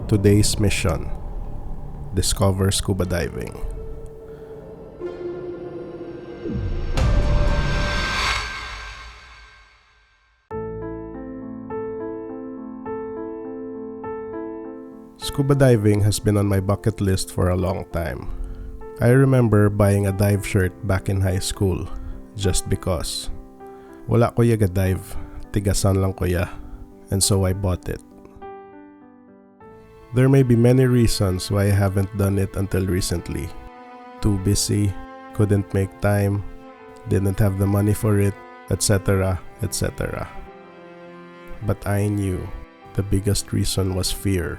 Today's mission: Discover Scuba Diving. Scuba diving has been on my bucket list for a long time. I remember buying a dive shirt back in high school just because. Wala ko yaga dive, tigasan lang ko ya, and so I bought it. There may be many reasons why I haven't done it until recently. Too busy, couldn't make time, didn't have the money for it, etc., etc. But I knew the biggest reason was fear.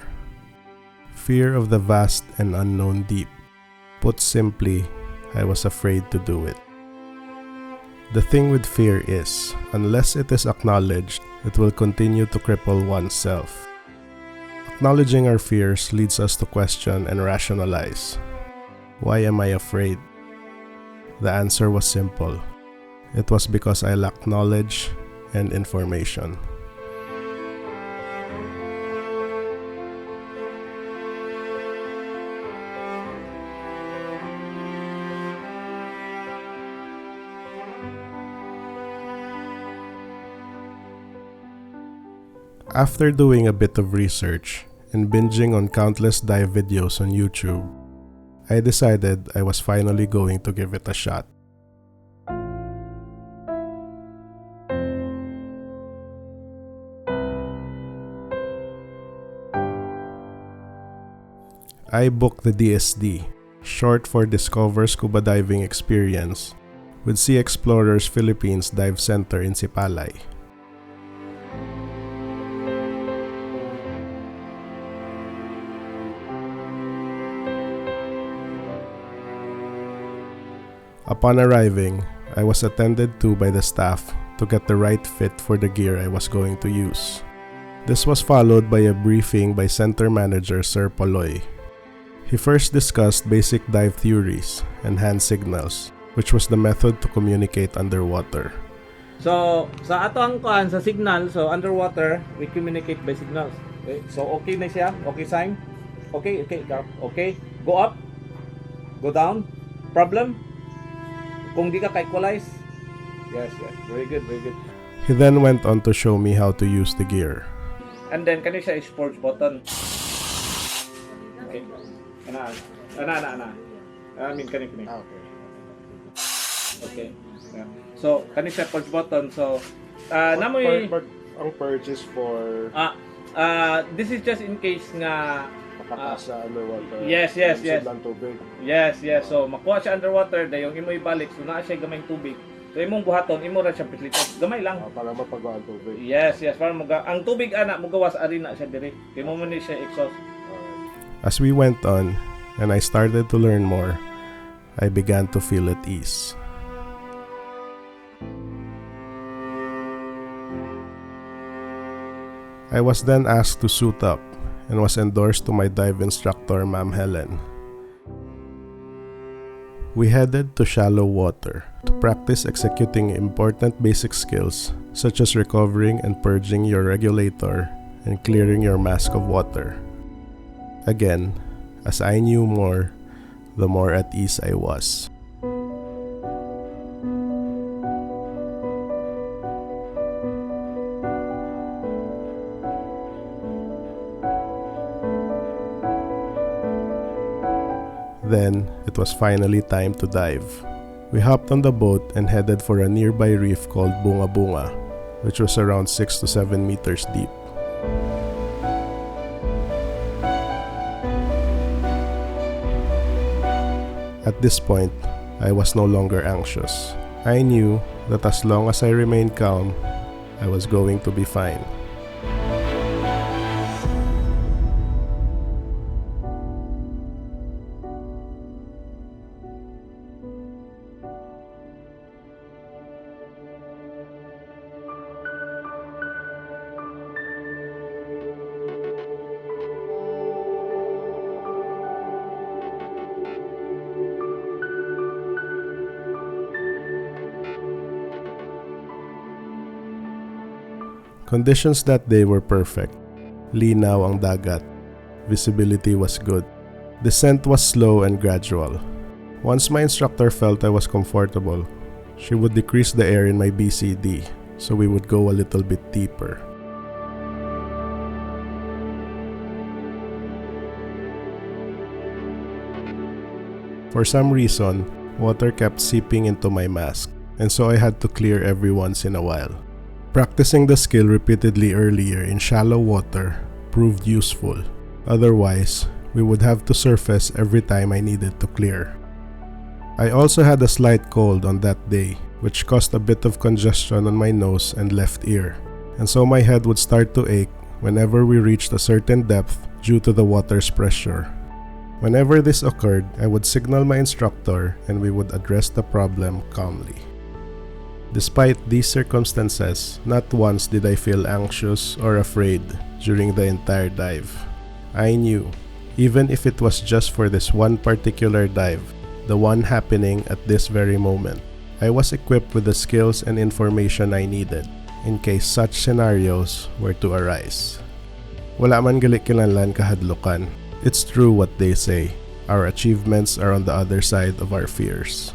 Fear of the vast and unknown deep. Put simply, I was afraid to do it. The thing with fear is, unless it is acknowledged, it will continue to cripple oneself. Acknowledging our fears leads us to question and rationalize. Why am I afraid? The answer was simple. It was because I lacked knowledge and information. After doing a bit of research and binging on countless dive videos on YouTube, I decided I was finally going to give it a shot. I booked the DSD, short for Discover Scuba Diving Experience, with Sea Explorers Philippines Dive Center in Sipalay. Upon arriving, I was attended to by the staff to get the right fit for the gear I was going to use. This was followed by a briefing by Center Manager Sir Paloy. He first discussed basic dive theories and hand signals, which was the method to communicate underwater. So, sa ato ang kuan sa signal, so underwater, we communicate by signals. Okay? So, okay na siya? Okay sign? Okay, go up, go down, problem? Kung di ka equalize? Yes, very good. He then went on to show me how to use the gear. And then, kani siya sports button. Okay. Ana. I mean, kani. Okay. Yeah. So, kani siya purge button. So, namoy... Ang purge is for... this is just in case nga... Makapasa underwater. Yes. Lang tubig. Yes. So, makuha siya underwater, dahil yung imo ibalik, so naa siya gamay tubig. So, imong buhaton, imo ra siya pitliton. Gamay lang. Para mapagawa ang tubig. Yes. Para ang tubig, mugawas ari na siya diri. Kaya mo man siya exhaust. As we went on, and I started to learn more, I began to feel at ease. I was then asked to suit up and was endorsed to my dive instructor, Ma'am Helen. We headed to shallow water to practice executing important basic skills such as recovering and purging your regulator and clearing your mask of water. Again, as I knew more, the more at ease I was. Then, it was finally time to dive. We hopped on the boat and headed for a nearby reef called Bunga Bunga, which was around 6 to 7 meters deep. At this point, I was no longer anxious. I knew that as long as I remained calm, I was going to be fine. Conditions that day were perfect. Linaw ang dagat. visibility was good. Descent was slow and gradual. Once my instructor felt I was comfortable, she would decrease the air in my BCD so we would go a little bit deeper. For some reason, water kept seeping into my mask, and so I had to clear every once in a while. Practicing the skill repeatedly earlier in shallow water proved useful. Otherwise, we would have to surface every time I needed to clear. I also had a slight cold on that day, which caused a bit of congestion on my nose and left ear, and so my head would start to ache whenever we reached a certain depth due to the water's pressure. Whenever this occurred, I would signal my instructor and we would address the problem calmly. Despite these circumstances, not once did I feel anxious or afraid during the entire dive. I knew, even if it was just for this one particular dive, the one happening at this very moment, I was equipped with the skills and information I needed in case such scenarios were to arise. Wala man gali kinahanglan kahadlukan. It's true what they say, our achievements are on the other side of our fears.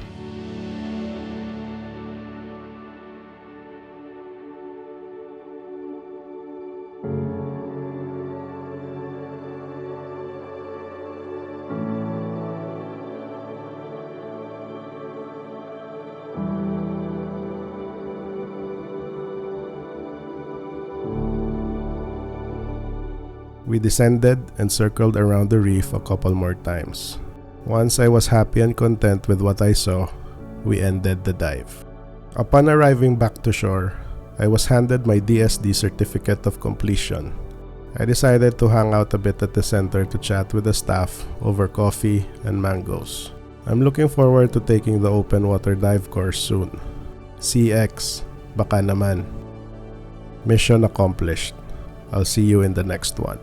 We descended and circled around the reef a couple more times. Once I was happy and content with what I saw, we ended the dive. Upon arriving back to shore, I was handed my DSD certificate of completion. I decided to hang out a bit at the center to chat with the staff over coffee and mangoes. I'm looking forward to taking the open water dive course soon. CX, baka naman. Mission accomplished. I'll see you in the next one.